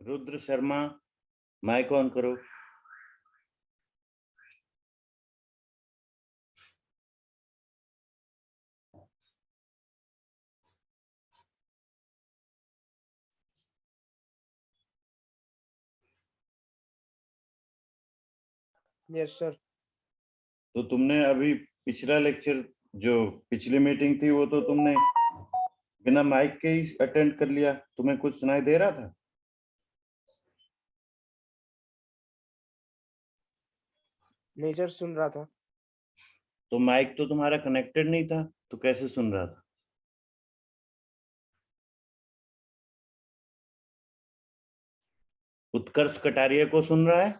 Rudra Sharma, mic on करो। Yes sir. तो तुमने अभी पिछला लेक्चर, जो पिछली मीटिंग थी, वो तो तुमने बिना माइक के ही अटेंड कर लिया। तुम्हें कुछ सुनाई दे रहा था? नहीं सर, सुन रहा था। तो माइक तो तुम्हारा कनेक्टेड नहीं था, तो कैसे सुन रहा था? उत्कर्ष कटारिया को सुन रहा है?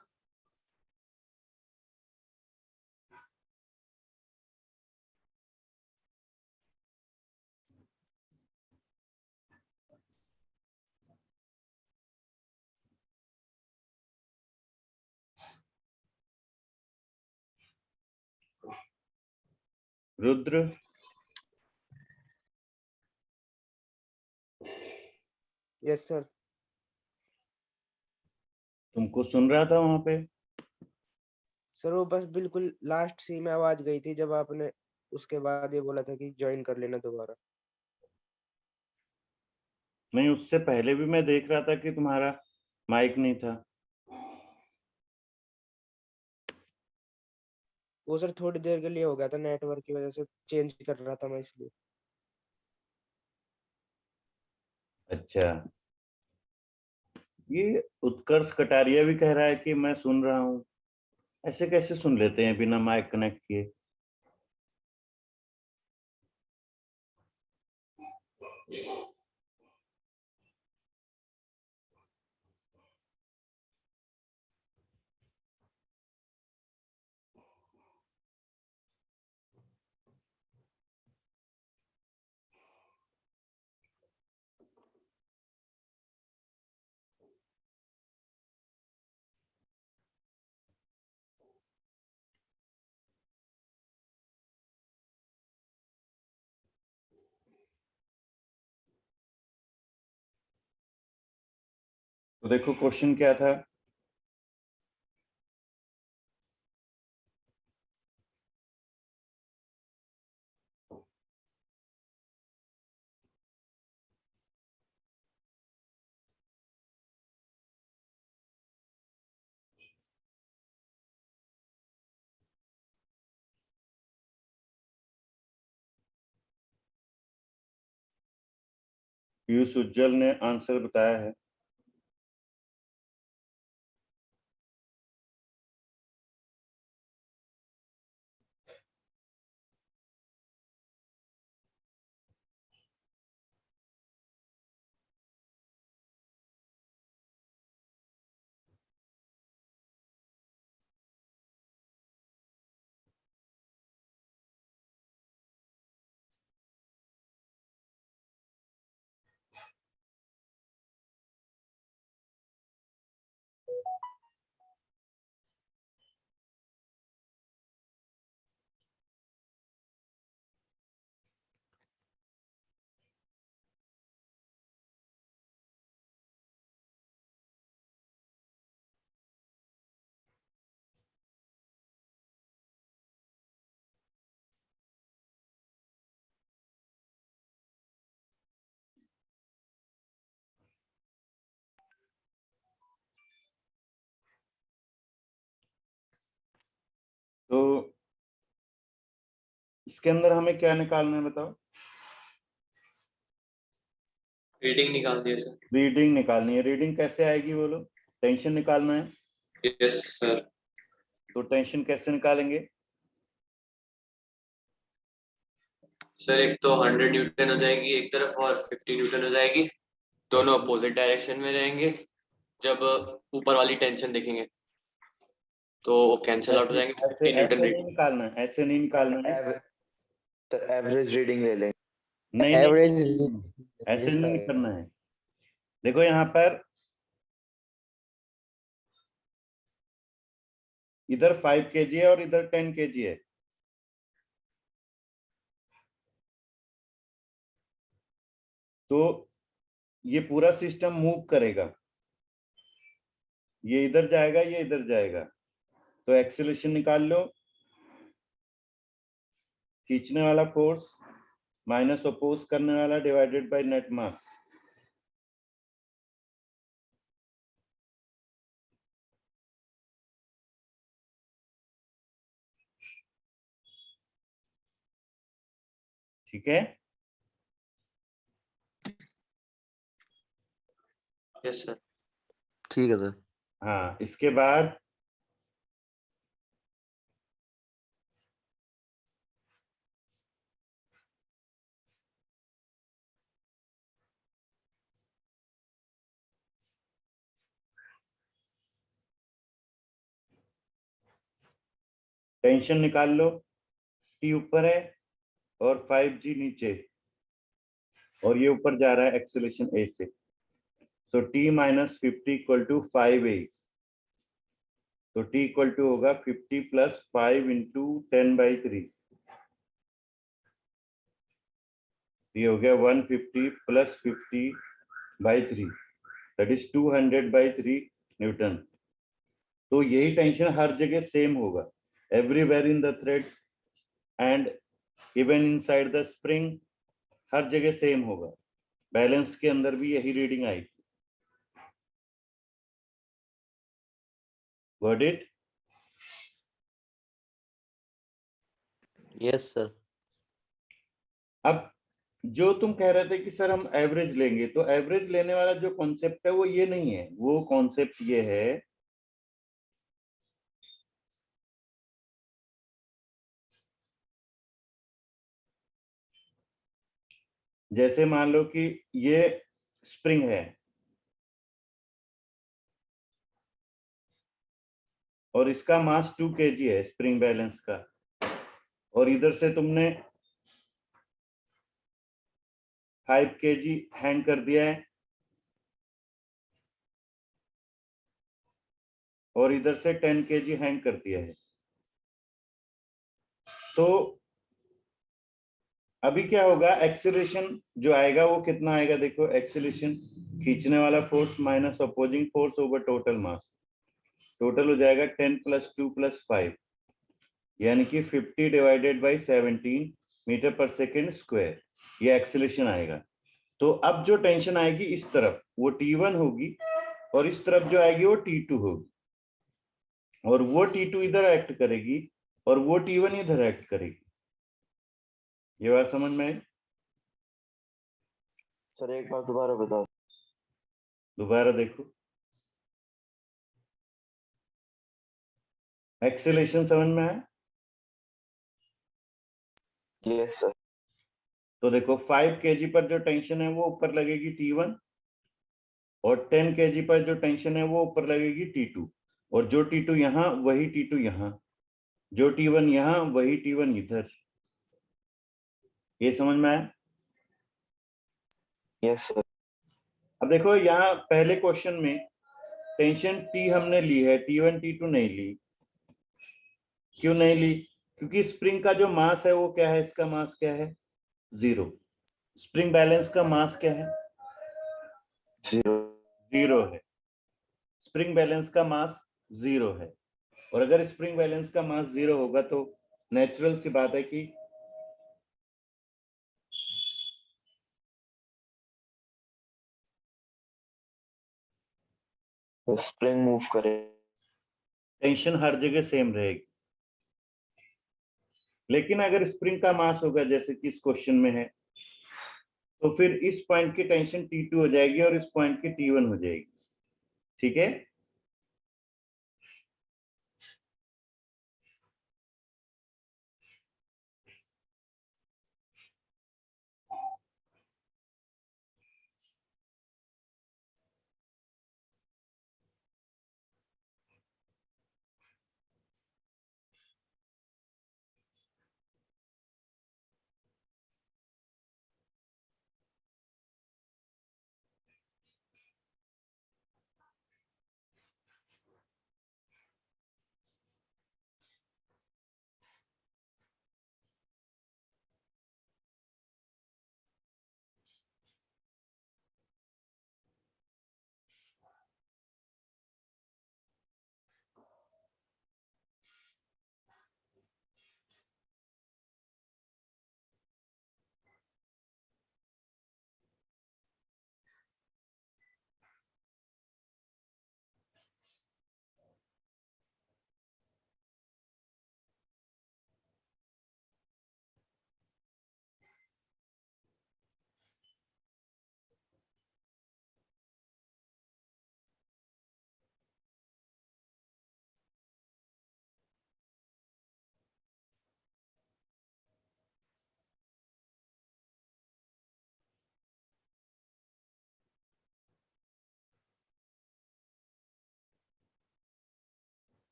Rudra, yes sir. तुमको सुन रहा था वहां पे? सर वो बस बिल्कुल लास्ट सी में आवाज गई थी जब आपने उसके बाद ये बोला था कि ज्वाइन कर लेना दोबारा। नहीं, उससे पहले भी मैं देख रहा था कि तुम्हारा माइक नहीं था। वो सर थोड़ी देर के लिए हो गया था, नेटवर्क की वजह से चेंज कर रहा था मैं इसलिए। अच्छा, ये उत्कर्ष कटारिया भी कह रहा है कि मैं सुन रहा हूँ। ऐसे कैसे सुन लेते हैं बिना माइक कनेक्ट किए? तो देखो, क्वेश्चन क्या था? पीयूष उज्जवल ने आंसर बताया है। तो इसके अंदर हमें क्या निकालना है, बताओ? रीडिंग निकालनी है सर। रीडिंग निकालनी है। रीडिंग कैसे आएगी बोलो? टेंशन निकालना है। Yes sir. तो टेंशन कैसे निकालेंगे? सर एक तो 100 न्यूटन हो जाएगी एक तरफ और 50 न्यूटन हो जाएगी, दोनों अपोजिट डायरेक्शन में रहेंगे। जब ऊपर वाली टेंशन देखेंगे तो वो कैंसिल आउट हो ऐसे जाएंगे। ऐसे 50 न्यूटन ऐसे नहीं रीडिंग। निकालना है, ऐसे नहीं निकालना है। तो एवरेज रीडिंग ले लेंगे। नहीं नहीं, एवरेज ऐसे नहीं करना है। देखो यहाँ पर इधर 5 kg है और इधर 10 kg है। तो ये पूरा सिस्टम मूव करेगा। ये इधर जाएगा, ये इधर जाएगा, तो एक्सेलरेशन निकाल लो। खींचने वाला फोर्स माइनस अपोज करने वाला डिवाइडेड बाय नेट मास। ठीक है, यस सर। ठीक है सर। हाँ इसके बाद टेंशन निकाल लो। टी ऊपर है और 5g नीचे, और ये ऊपर जा रहा है एक्सेलरेशन ए से, तो t minus 50 equal to 5a। तो t इक्वल टू होगा 50 प्लस 5 इंटू 10/3। ये हो गया 150 प्लस 50/3, दैट इज 200/3 न्यूटन। तो यही टेंशन हर जगह सेम होगा, everywhere in the thread and even inside the spring, हर जगह सेम होगा। बैलेंस के अंदर भी यही रीडिंग आएगी। Got it? Yes sir. अब जो तुम कह रहे थे कि सर हम एवरेज लेंगे, तो एवरेज लेने वाला जो कॉन्सेप्ट है वो ये नहीं है, वो कॉन्सेप्ट ये है जैसे मान लो कि ये स्प्रिंग है और इसका मास 2 kg है स्प्रिंग बैलेंस का, और इधर से तुमने 5 kg हैंग कर दिया है, और इधर से 10 kg हैंग कर दिया है। तो अभी क्या होगा, एक्सेलरेशन जो आएगा वो कितना आएगा, देखो एक्सेलरेशन खींचने वाला force minus opposing force over total mass, total हो जाएगा 10 प्लस 2 प्लस 5, यानी कि 50 डिवाइडेड बाई 17 मीटर पर सेकेंड स्क्वायर, ये एक्सेलरेशन आएगा। तो अब जो टेंशन आएगी इस तरफ वो T1 होगी, और इस तरफ जो आएगी वो T2 होगी, और वो T2 इधर एक्ट करेगी और वो T1 इधर एक्ट करेगी। ये बात समझ में आई? सर एक बार दोबारा बताओ। दोबारा देखो, एक्सेलरेशन समझ में आया? Yes sir. तो देखो 5 kg पर जो टेंशन है वो ऊपर लगेगी T1, और 10 kg पर जो टेंशन है वो ऊपर लगेगी T2, और जो T2 यहाँ वही T2 यहाँ, जो T1 यहाँ वही T1 इधर। ये समझ में आया? Yes sir. अब देखो यहाँ पहले क्वेश्चन में टेंशन T हमने ली है, T1 T2 नहीं ली। क्यों नहीं ली? क्योंकि स्प्रिंग का जो मास है वो क्या है, इसका मास क्या है, 0। स्प्रिंग बैलेंस का मास क्या है, 0 है। स्प्रिंग बैलेंस का मास 0 है, और अगर स्प्रिंग बैलेंस का मास 0 होगा तो नेचुरल सी बात है कि स्प्रिंग मूव करे। टेंशन हर जगह सेम रहेगी। लेकिन अगर स्प्रिंग का मास होगा जैसे कि इस क्वेश्चन में है, तो फिर इस पॉइंट की टेंशन T2 हो जाएगी और इस पॉइंट की T1 हो जाएगी। ठीक है?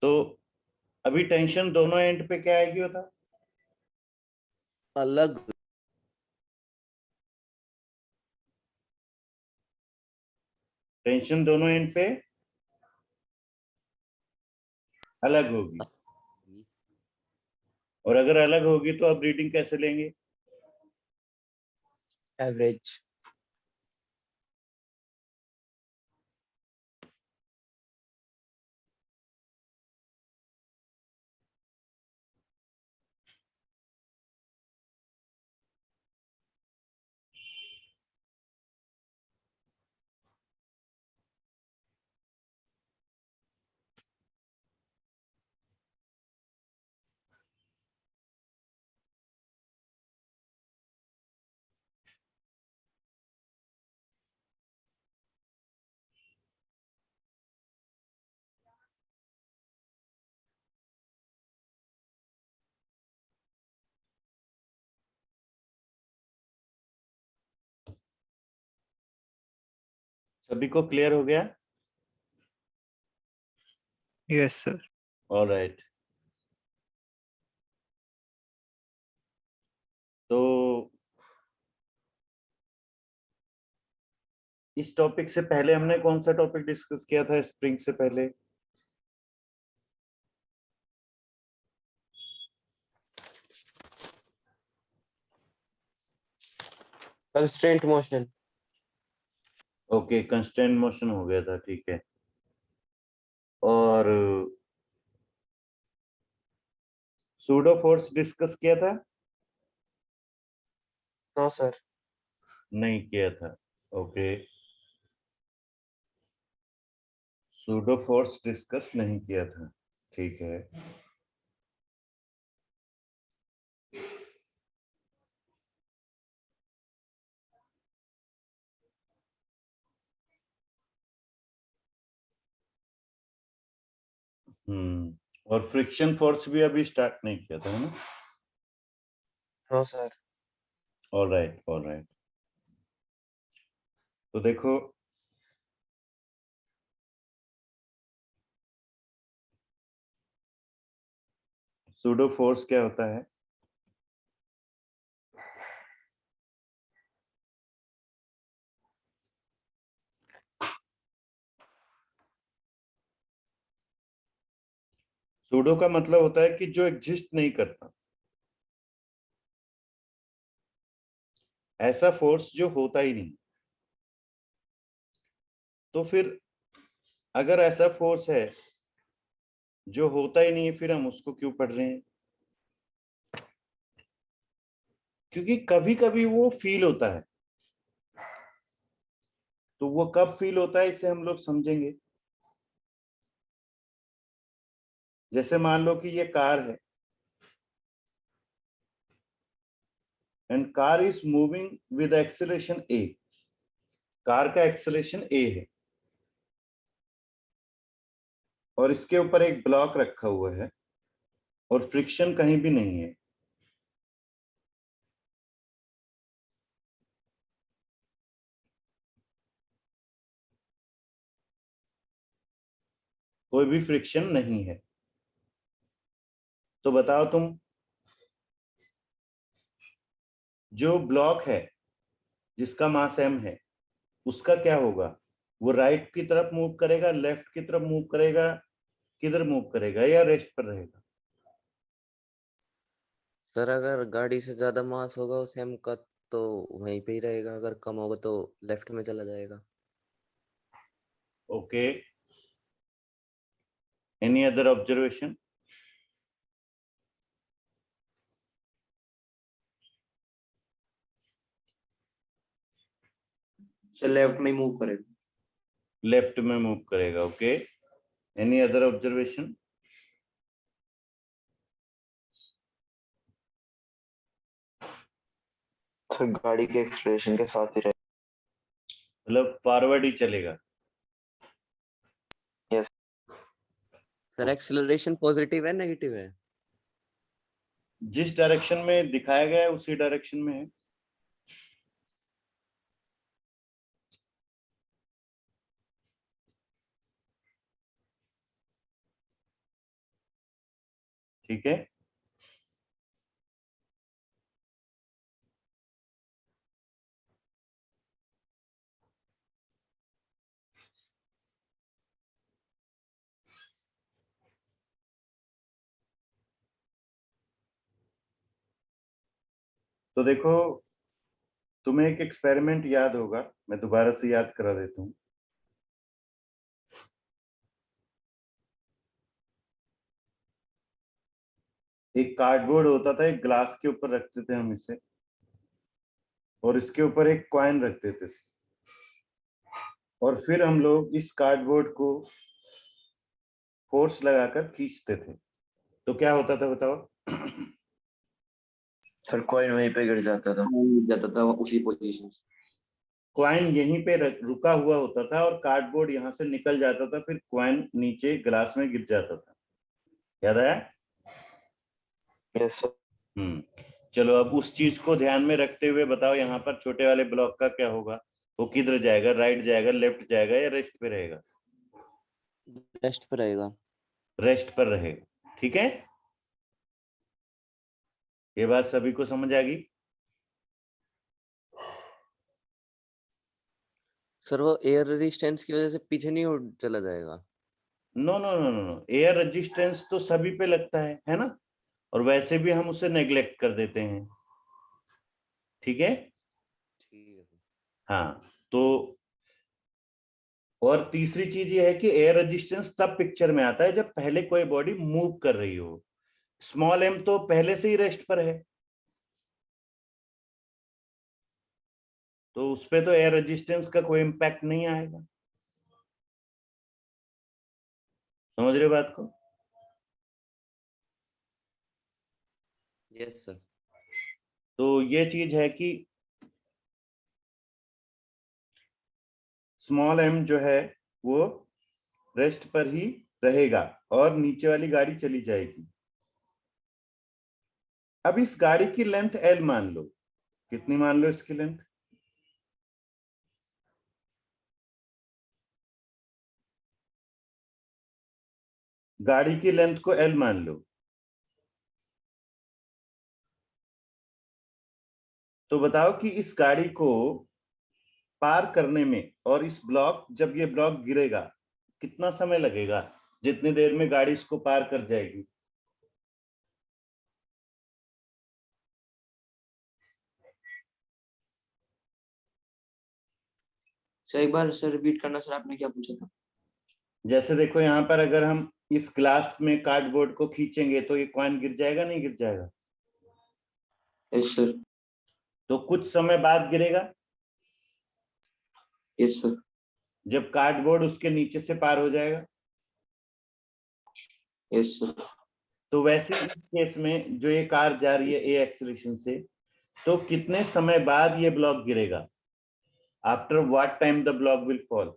तो अभी टेंशन दोनों एंड पे क्या आएगी होता? अलग। टेंशन दोनों एंड पे अलग होगी, और अगर अलग होगी तो अब रीडिंग कैसे लेंगे? एवरेज। सभी को क्लियर हो गया? Yes sir. ऑलराइट, तो इस टॉपिक से पहले हमने कौन सा टॉपिक डिस्कस किया था स्प्रिंग से पहले? Constraint motion. Okay, constant motion हो गया था, ठीक है। और सूडो फोर्स डिस्कस किया था? No sir. नहीं किया था, ओके। सूडो फोर्स डिस्कस नहीं किया था, ठीक है। और फ्रिक्शन फोर्स भी अभी स्टार्ट नहीं किया था, है ना? No sir. Alright, alright. तो देखो, सूडो फोर्स क्या होता है? सूडो का मतलब होता है कि जो एग्जिस्ट नहीं करता, ऐसा फोर्स जो होता ही नहीं। तो फिर अगर ऐसा फोर्स है जो होता ही नहीं है, फिर हम उसको क्यों पढ़ रहे हैं? क्योंकि कभी कभी वो फील होता है। तो वो कब फील होता है इसे हम लोग समझेंगे। जैसे मान लो कि ये कार है, and car is moving with acceleration A. Car का एक्सेलरेशन ए है, और इसके ऊपर एक ब्लॉक रखा हुआ है, और फ्रिक्शन कहीं भी नहीं है। कोई भी फ्रिक्शन नहीं है। तो बताओ तुम, जो ब्लॉक है जिसका मास m है, उसका क्या होगा? वो राइट की तरफ मूव करेगा, लेफ्ट की तरफ मूव करेगा, किधर मूव करेगा, या रेस्ट पर रहेगा? सर अगर गाड़ी से ज्यादा मास होगा उस एम का तो वहीं पे ही रहेगा, अगर कम होगा तो लेफ्ट में चला जाएगा। Okay, any other observation? Sir left में ही मूव करेगा। लेफ्ट में मूव करेगा, okay. Any other observation? Sir गाड़ी के एक्सलेशन के साथ ही रहे। मतलब फॉरवर्ड ही चलेगा? यस। सर एक्सेलरेशन पॉजिटिव है नेगेटिव है? जिस डायरेक्शन में दिखाया गया है उसी डायरेक्शन में है। ठीक है। तो देखो, तुम्हें एक एक्सपेरिमेंट याद होगा, मैं दोबारा से याद करा देता हूँ। एक कार्डबोर्ड होता था, एक ग्लास के ऊपर रखते थे हम इसे, और इसके ऊपर एक कॉइन रखते थे, और फिर हम लोग इस कार्डबोर्ड को फोर्स लगाकर खींचते थे। तो क्या होता था बताओ? सर कॉइन वहीं पे गिर जाता था। जाता था उसी पोजीशन से। कॉइन यहीं पे रुका हुआ होता था और कार्डबोर्ड यहाँ से निकल जाता था, फिर कॉइन नीचे ग्लास में गिर जाता था। याद आया? Yes sir. चलो अब उस चीज को ध्यान में रखते हुए बताओ, यहाँ पर छोटे वाले ब्लॉक का क्या होगा? वो किधर जाएगा? राइट जाएगा, लेफ्ट जाएगा, या रेस्ट पे रहेगा? रेस्ट पे रहेगा। रेस्ट पर रहेगा। ठीक है, ये बात सभी को समझ आ गई? सर वो एयर रेजिस्टेंस की वजह से पीछे नहीं उड़ चला जाएगा? No no no no no, air resistance तो सभी पे लगता है ना, और वैसे भी हम उसे नेग्लेक्ट कर देते हैं। ठीक है। ठीक है। हाँ, तो और तीसरी चीज ये है कि एयर रेजिस्टेंस तब पिक्चर में आता है जब पहले कोई बॉडी मूव कर रही हो। स्मॉल एम तो पहले से ही रेस्ट पर है, तो उस पे तो एयर रेजिस्टेंस का कोई इम्पैक्ट नहीं आएगा। समझ रहे हो बात को? Yes sir. तो ये चीज है कि स्मॉल एम जो है वो रेस्ट पर ही रहेगा और नीचे वाली गाड़ी चली जाएगी। अब इस गाड़ी की लेंथ एल मान लो। कितनी मान लो इसकी लेंथ? गाड़ी की लेंथ को एल मान लो। तो बताओ कि इस गाड़ी को पार करने में और इस ब्लॉक, जब ये ब्लॉक गिरेगा, कितना समय लगेगा? जितनी देर में गाड़ी इसको पार कर जाएगी। सर एक बार सर रिपीट करना सर, आपने क्या पूछा था? जैसे देखो, यहाँ पर अगर हम इस ग्लास में कार्डबोर्ड को खींचेंगे तो ये कॉइन गिर जाएगा, नहीं गिर जाएगा? Yes sir. तो कुछ समय बाद गिरेगा, यस सर। जब कार्डबोर्ड उसके नीचे से पार हो जाएगा। Yes sir. तो वैसे इस केस में जो ये कार जा रही है ए एक्सीलरेशन से, तो कितने समय बाद ये ब्लॉक गिरेगा? After what time the block will fall?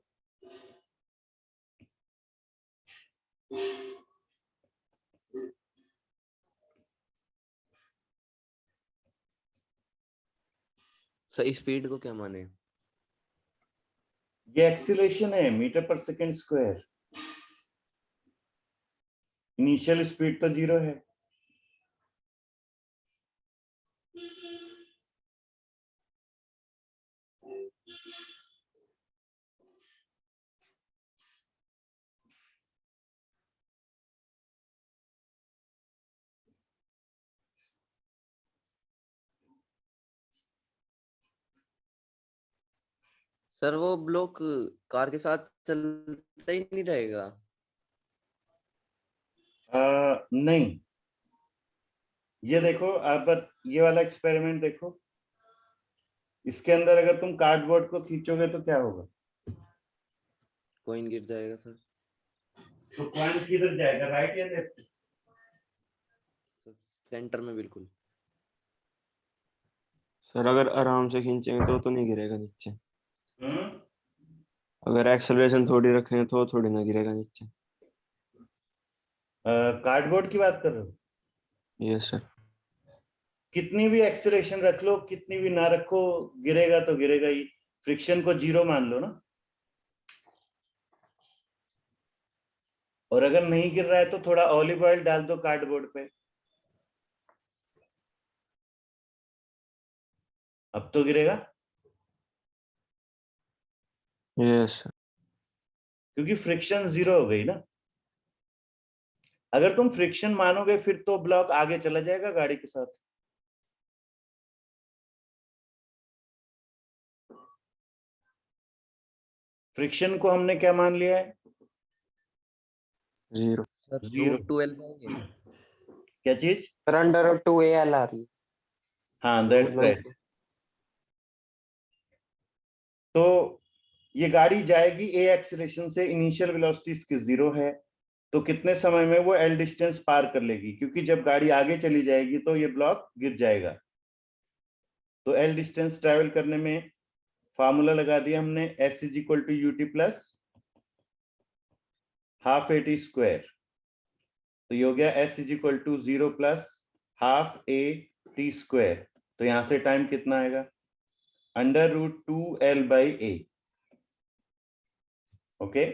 Sir speed को क्या माने? ये एक्सीलरेशन है, मीटर पर सेकेंड स्क्वायर। इनिशियल स्पीड तो 0 है। सर वो ब्लॉक कार के साथ चलता ही नहीं रहेगा? नहीं, ये देखो, अब ये वाला एक्सपेरिमेंट देखो। इसके अंदर अगर तुम कार्डबोर्ड को खींचोगे तो क्या होगा? कॉइन गिर जाएगा सर। तो कॉइन किधर जाएगा, राइट या लेफ्ट? सेंटर में बिल्कुल। सर अगर आराम से खींचेंगे तो नहीं गिरेगा नीचे। हम्म। अगर एक्सेलरेशन थोड़ी रखेंगे तो थोड़ी ना गिरेगा नीचे। कार्डबोर्ड की बात कर रहे हो? Yes sir. कितनी भी एक्सीलरेशन रख लो, कितनी भी ना रखो, गिरेगा तो गिरेगा ही। फ्रिक्शन को 0 मान लो ना। और अगर नहीं गिर रहा है तो थोड़ा ऑलिव ऑयल डाल दो कार्डबोर्ड पे, अब तो गिरेगा, यस सर। क्योंकि फ्रिक्शन 0 हो गई ना। अगर तुम फ्रिक्शन मानोगे फिर तो ब्लॉक आगे चला जाएगा गाड़ी के साथ। फ्रिक्शन को हमने क्या मान लिया है? 0। सर 0। √12 क्या चीज? सर √2al आ रही है। हाँ, दैट्स राइट। तो ये गाड़ी जाएगी ए एक्सीलरेशन से, इनिशियल वेलोसिटी इसकी 0 है, तो कितने समय में वो एल डिस्टेंस पार कर लेगी? क्योंकि जब गाड़ी आगे चली जाएगी तो ये ब्लॉक गिर जाएगा। तो एल डिस्टेंस ट्रेवल करने में फार्मूला लगा दिया हमने, s is equal to u t plus half a t square. तो ये हो गया s is equal to 0 plus half a t square. तो यहां से टाइम कितना आएगा? √2l/a। ओके,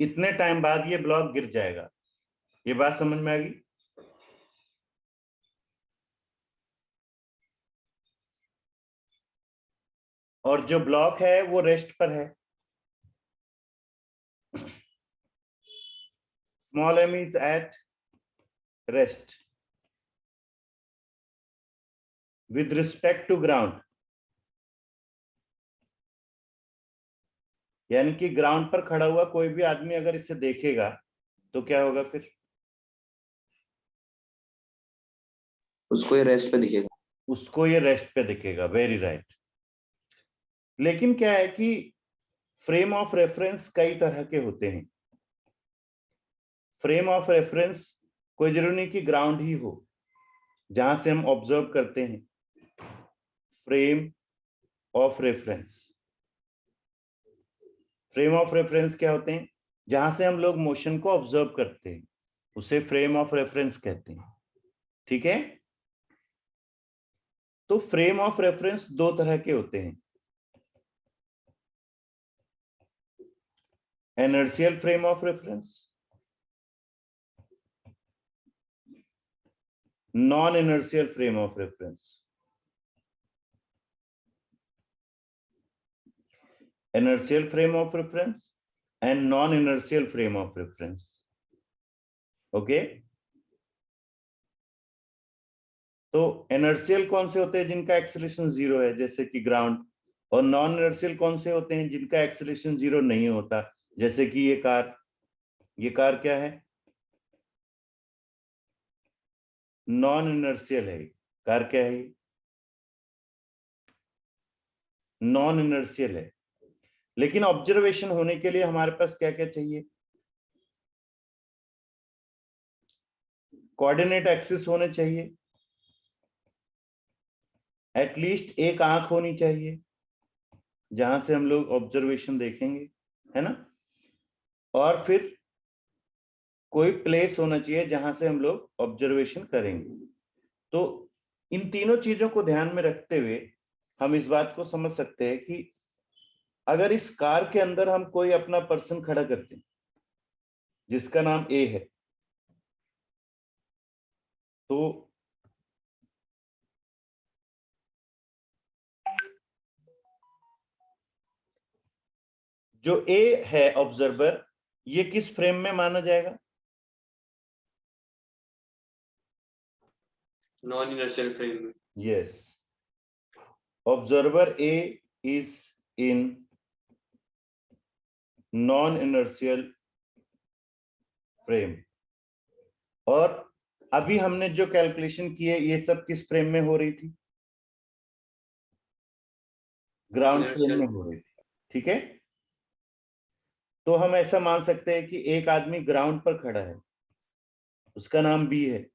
इतने टाइम बाद ये ब्लॉक गिर जाएगा। ये बात समझ में आ गई? और जो ब्लॉक है वो रेस्ट पर है। Small m is at rest with respect to ground, यानी कि ग्राउंड पर खड़ा हुआ कोई भी आदमी अगर इसे देखेगा तो क्या होगा फिर? उसको ये रेस्ट पे दिखेगा। उसको ये रेस्ट पे दिखेगा। Very right. लेकिन क्या है कि फ्रेम ऑफ रेफरेंस कई तरह के होते हैं। फ्रेम ऑफ रेफरेंस कोई जरूरी नहीं कि ग्राउंड ही हो जहां से हम ऑब्जर्व करते हैं। Frame of reference, frame of reference क्या होते हैं? जहां से हम लोग मोशन को ऑब्जर्व करते हैं, उसे फ्रेम ऑफ रेफरेंस कहते हैं। ठीक है? तो फ्रेम ऑफ रेफरेंस दो तरह के होते हैं, inertial frame of reference, non inertial frame of reference. Inertial frame of reference and non-inertial frame of reference. Okay? तो inertial कौन से होते हैं? जिनका एक्सेलरेशन 0 है, जैसे कि ग्राउंड। और नॉन इनर्शियल कौन से होते हैं? जिनका एक्सेलरेशन 0 नहीं होता, जैसे कि ये कार। ये कार क्या है? नॉन इनर्शियल है। कार क्या है? नॉन इनर्शियल है। लेकिन ऑब्जर्वेशन होने के लिए हमारे पास क्या क्या चाहिए? कोऑर्डिनेट एक्सिस होने चाहिए, एटलीस्ट एक आंख होनी चाहिए जहां से हम लोग ऑब्जर्वेशन देखेंगे, है ना? और फिर कोई प्लेस होना चाहिए जहां से हम लोग ऑब्जर्वेशन करेंगे। तो इन तीनों चीजों को ध्यान में रखते हुए हम इस बात को समझ सकते हैं कि अगर इस कार के अंदर हम कोई अपना पर्सन खड़ा करते हैं जिसका नाम ए है, तो जो ए है ऑब्जर्वर, ये किस फ्रेम में माना जाएगा? नॉन इनर्शियल फ्रेम में। Yes, observer A is in non inertial frame. और अभी हमने जो कैलकुलेशन की है ये सब किस फ्रेम में हो रही थी? ग्राउंड फ्रेम में हो रही थी। ठीक है? तो हम ऐसा मान सकते हैं कि एक आदमी ग्राउंड पर खड़ा है, उसका नाम बी है,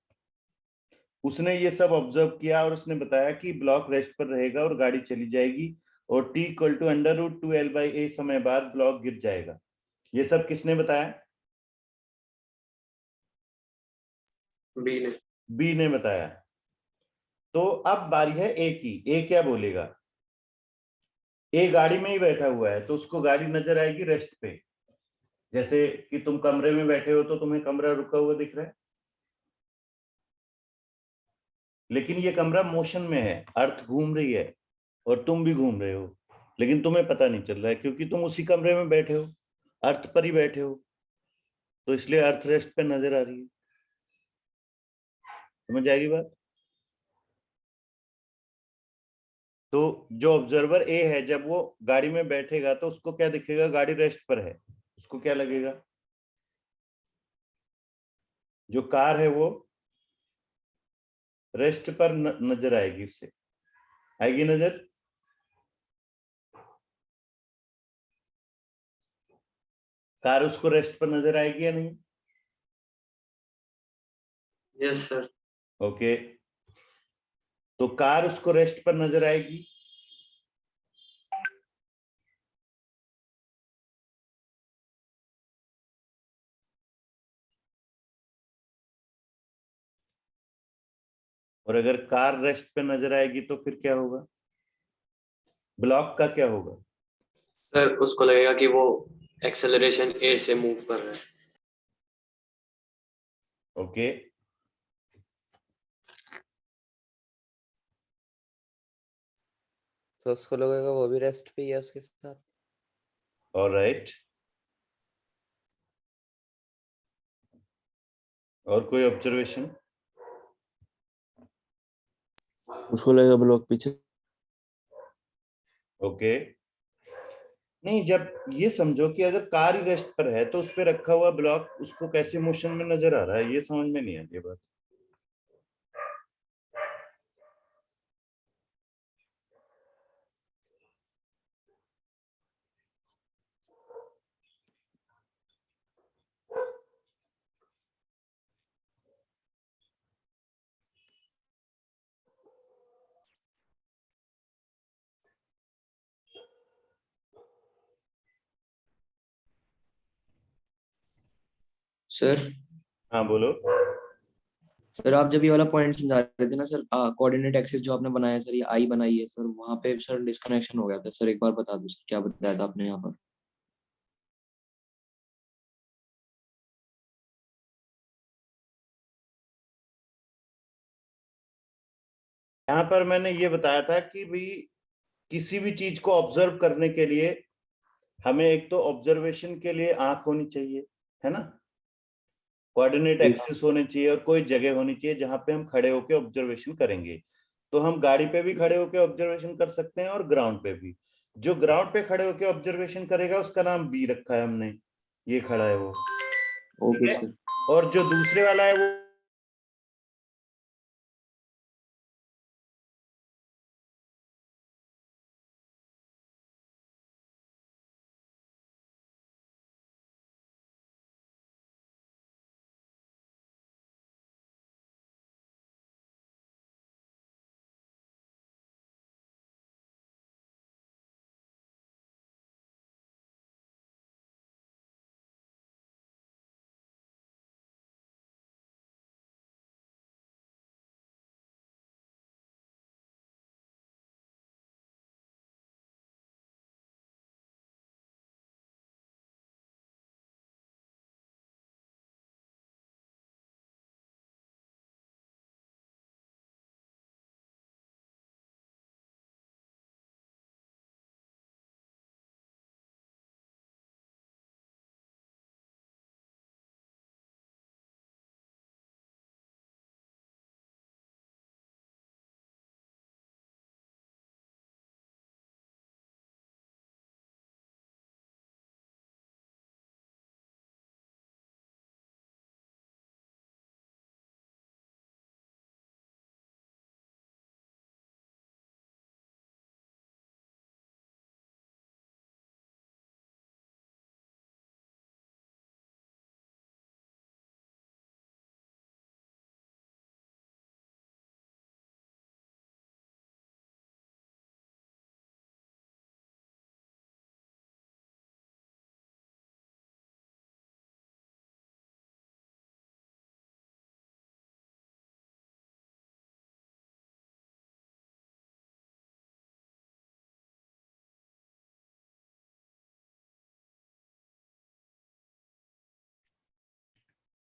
उसने ये सब ऑब्जर्व किया और उसने बताया कि ब्लॉक रेस्ट पर रहेगा और गाड़ी चली जाएगी और t इक्वल टू √2l/a समय बाद ब्लॉक गिर जाएगा। ये सब किसने बताया? बी ने। बी ने बताया। तो अब बारी है ए की। ए क्या बोलेगा? ए गाड़ी में ही बैठा हुआ है, तो उसको गाड़ी नजर आएगी रेस्ट पे। जैसे कि तुम कमरे में बैठे हो तो तुम्हें कमरा रुका हुआ दिख रहा है, लेकिन ये कमरा मोशन में है, अर्थ घूम रही है और तुम भी घूम रहे हो, लेकिन तुम्हें पता नहीं चल रहा है क्योंकि तुम उसी कमरे में बैठे हो, अर्थ पर ही बैठे हो, तो इसलिए अर्थ रेस्ट पे नजर आ रही है। समझ आएगी बात? तो जो ऑब्जर्वर ए है, जब वो गाड़ी में बैठेगा तो उसको क्या दिखेगा? गाड़ी रेस्ट पर है, उसको क्या लगेगा? जो कार है वो रेस्ट पर नजर आएगी, उससे आएगी नजर। कार उसको रेस्ट पर नजर आएगी या नहीं? Yes sir. ओके, तो कार उसको रेस्ट पर नजर आएगी। और अगर कार रेस्ट पे नजर आएगी तो फिर क्या होगा? ब्लॉक का क्या होगा? सर उसको लगेगा कि वो एक्सेलरेशन ए से मूव कर रहा है। ओके, तो उसको लगेगा वो भी रेस्ट पे ही है उसके साथ। ऑलराइट। और कोई ऑब्जर्वेशन? उसको लगेगा ब्लॉक पीछे। ओके, नहीं, जब ये समझो कि अगर कार ही रेस्ट पर है तो उस पे रखा हुआ ब्लॉक उसको कैसे मोशन में नजर आ रहा है, ये समझ में नहीं आ रही बात। सर हाँ बोलो। सर आप जब ये वाला पॉइंट समझा रहे थे ना सर, कोऑर्डिनेट एक्सिस जो आपने बनाया सर, ये आई बनाई है सर, वहाँ पे सर डिस्कनेक्शन हो गया था सर, एक बार बता दो सर क्या बताया था आपने यहाँ पर। यहाँ पर मैंने ये बताया था कि भाई किसी भी चीज को ऑब्जर्व करने के लिए हमें एक तो ऑब्जर्वेशन के लिए आंख होनी चाहिए, है ना, कोऑर्डिनेट एक्सिस होने चाहिए और कोई जगह होनी चाहिए जहां पे हम खड़े होकर ऑब्जर्वेशन करेंगे। तो हम गाड़ी पे भी खड़े होकर ऑब्जर्वेशन कर सकते हैं और ग्राउंड पे भी। जो ग्राउंड पे खड़े होकर ऑब्जर्वेशन करेगा उसका नाम बी रखा है हमने, ये खड़ा है वो, ठीक ओके है। सर। और जो दूसरे वाला है वो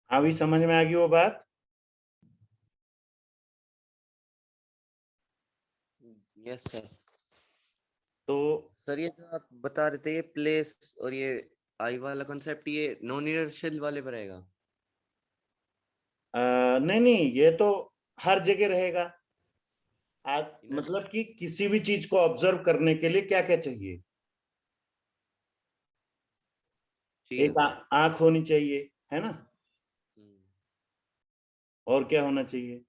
अभी समझ में आ गई वो बात। Yes sir. तो सर ये जो आप बता रहे थे ये प्लेस और ये आई वाला कॉन्सेप्ट ये नॉन इनर्शियल वाले पर रहेगा? नहीं नहीं, ये तो हर जगह रहेगा। आज Inertial- मतलब कि किसी भी चीज को ऑब्जर्व करने के लिए क्या क्या चाहिए? ठीक है। एक आंख होनी चाहिए, है ना? हम्म, और क्या होना चाहिए?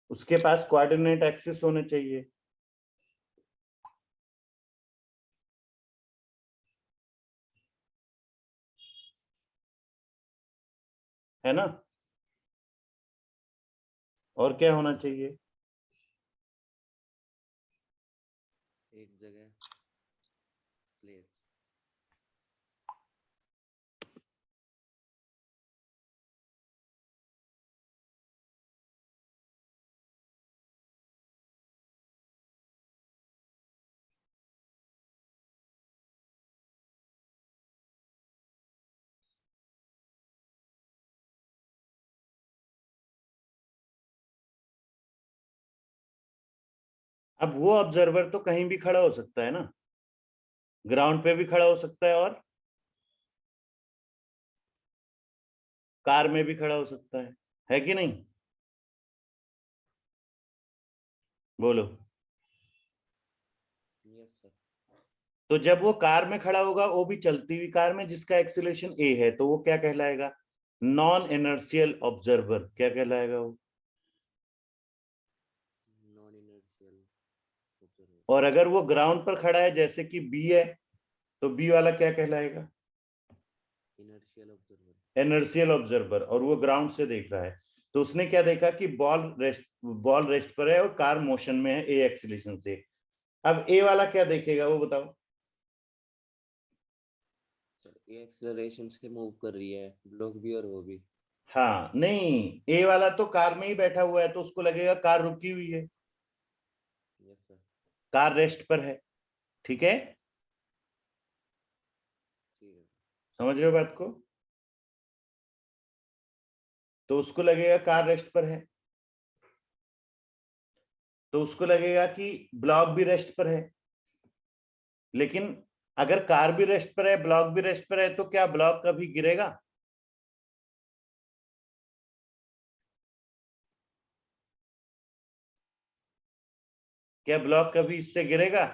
उसके पास कोऑर्डिनेट एक्सिस होने चाहिए, है ना? और क्या होना चाहिए? एक जगह प्लेस। अब वो ऑब्जर्वर तो कहीं भी खड़ा हो सकता है ना, ग्राउंड पे भी खड़ा हो सकता है और कार में भी खड़ा हो सकता है कि नहीं? बोलो। Yes sir. तो जब वो कार में खड़ा होगा, वो भी चलती हुई कार में जिसका एक्सीलरेशन ए है, तो वो क्या कहलाएगा? Non inertial observer. क्या कहलाएगा वो? Non inertial observer. और अगर वो ग्राउंड पर खड़ा है जैसे कि बी है, तो बी वाला क्या कहलाएगा? Inertial observer. Inertial observer. और वो ग्राउंड से देख रहा है, तो उसने क्या देखा कि बॉल रेस्ट पर है और कार मोशन में है ए एक्सीलरेशन से। अब ए वाला क्या देखेगा वो बताओ? सर ये एक्सेलरेशन से मूव कर रही है, ब्लॉक भी और वो भी। हाँ नहीं, ए वाला तो कार में ही बैठा हुआ है, तो उसको लगेगा कार रुकी हुई है, यस सर। कार रेस्ट पर है। ठीक है, ठीक है। समझ रहे हो बात को? तो उसको लगेगा कार रेस्ट पर है, तो उसको लगेगा कि ब्लॉक भी रेस्ट पर है। लेकिन अगर कार भी रेस्ट पर है, ब्लॉक भी रेस्ट पर है, तो क्या ब्लॉक कभी गिरेगा? क्या ब्लॉक कभी इससे गिरेगा?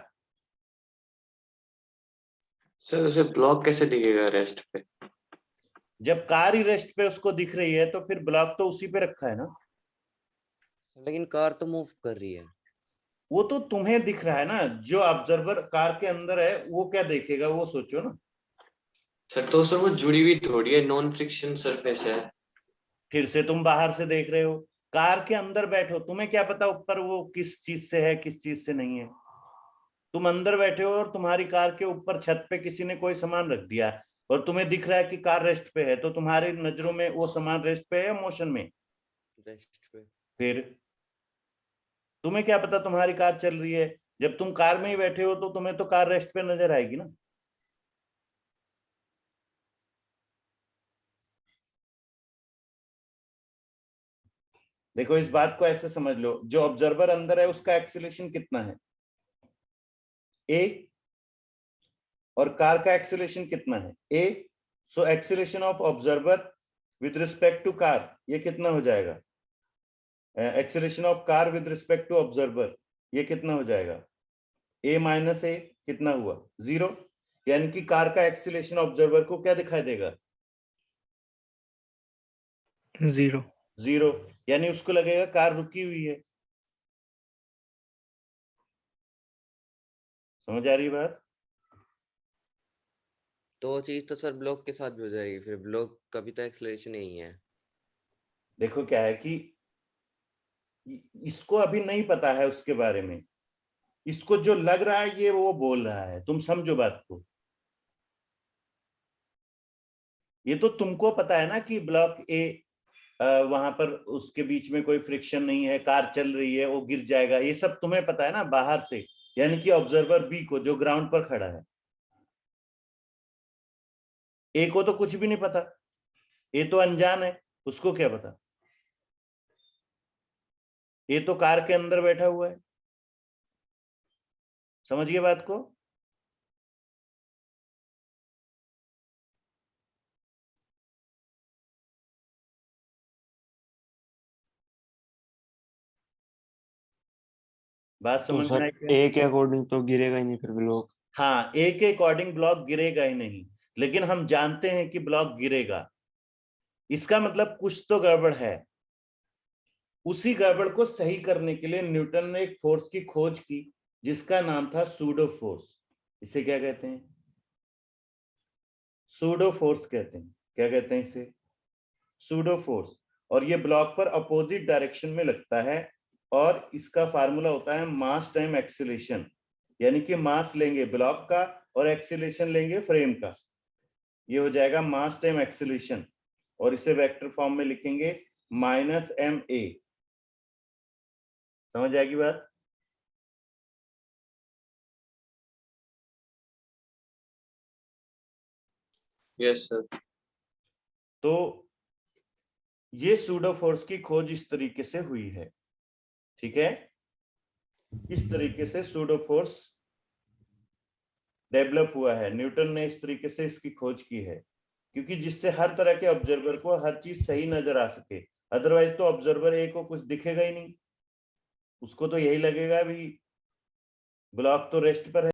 सर उसे ब्लॉक कैसे दिखेगा रेस्ट पे? जब कार ही रेस्ट पे उसको दिख रही है, तो फिर ब्लॉक तो उसी पे रखा है ना। लेकिन कार तो मूव कर रही है। वो तो तुम्हें दिख रहा है ना, जो ऑब्जर्वर कार के अंदर है वो क्या देखेगा, वो सोचो ना। सर तो सर वो जुड़ी हुई थोड़ी है, नॉन फ्रिक्शन सरफेस है। फिर से तुम बाहर से देख रहे हो, कार के अंदर बैठो, तुम्हें क्या पता ऊपर वो किस चीज से है किस चीज से नहीं है। तुम अंदर बैठे हो और तुम्हारी कार के ऊपर छत पे किसी ने कोई सामान रख दिया, और तुम्हें दिख रहा है कि कार रेस्ट पे है, तो तुम्हारी नजरों में वो सामान रेस्ट पे है या मोशन में? रेस्ट पे। फिर तुम्हें क्या पता तुम्हारी कार चल रही है? जब तुम कार में ही बैठे हो, तो तुम्हें तो कार रेस्ट पे नजर आएगी ना। देखो, इस बात को ऐसे समझ लो, जो ऑब्जर्वर अंदर है उसका एक्सीलरेशन कितना है? ए। और कार का एक्सीलरेशन कितना है? A. So acceleration of observer with respect to car, ये कितना हो जाएगा? Acceleration of car with respect to observer, ये कितना हो जाएगा? ए माइनस ए कितना हुआ? 0। यानी कि कार का एक्सीलरेशन ऑब्जर्वर को क्या दिखाई देगा? 0। 0। यानी उसको लगेगा कार रुकी हुई है। समझ आ रही बात? तो वो चीज तो सर ब्लॉक के साथ भी हो जाएगी, फिर ब्लॉक का भी तो एक्सेलरेशन ही है। देखो क्या है कि इसको अभी नहीं पता है उसके बारे में, इसको जो लग रहा है ये वो बोल रहा है, तुम समझो बात को। ये तो तुमको पता है ना कि ब्लॉक ए वहां पर उसके बीच में कोई फ्रिक्शन नहीं है, कार चल रही है, वो गिर जाएगा, ये सब तुम्हें पता है ना बाहर से, यानी कि ऑब्जर्वर बी को जो ग्राउंड पर खड़ा है। ए को तो कुछ भी नहीं पता, ए तो अनजान है, उसको क्या पता। ए तो कार के अंदर बैठा हुआ है। समझ गए बात को? बात तो समझ में सर आई क्या? ए के अकॉर्डिंग तो गिरेगा ही नहीं फिर ब्लॉक। हाँ, ए के अकॉर्डिंग ब्लॉक गिरेगा ही नहीं, लेकिन हम जानते हैं कि ब्लॉक गिरेगा, इसका मतलब कुछ तो गड़बड़ है। उसी गड़बड़ को सही करने के लिए न्यूटन ने एक फोर्स की खोज की जिसका नाम था सूडो फोर्स। इसे क्या कहते हैं? सूडो फोर्स कहते हैं। क्या कहते हैं इसे? Pseudo force. और ये ब्लॉक पर अपोजिट डायरेक्शन में लगता है, और इसका फार्मूला होता है मास टाइम एक्सीलरेशन, यानी कि मास लेंगे ब्लॉक का और एक्सीलरेशन लेंगे फ्रेम का, ये हो जाएगा मास टाइम एक्सीलरेशन, और इसे वेक्टर फॉर्म में लिखेंगे -ma। समझ आएगी बात? Yes sir. तो ये सूडो फोर्स की खोज इस तरीके से हुई है, ठीक है? इस तरीके से सूडो फोर्स डेवलप हुआ है, न्यूटन ने इस तरीके से इसकी खोज की है, क्योंकि जिससे हर तरह के ऑब्जर्वर को हर चीज सही नजर आ सके। अदरवाइज तो ऑब्जर्वर ए को कुछ दिखेगा ही नहीं, उसको तो यही लगेगा भी ब्लॉक तो रेस्ट पर है।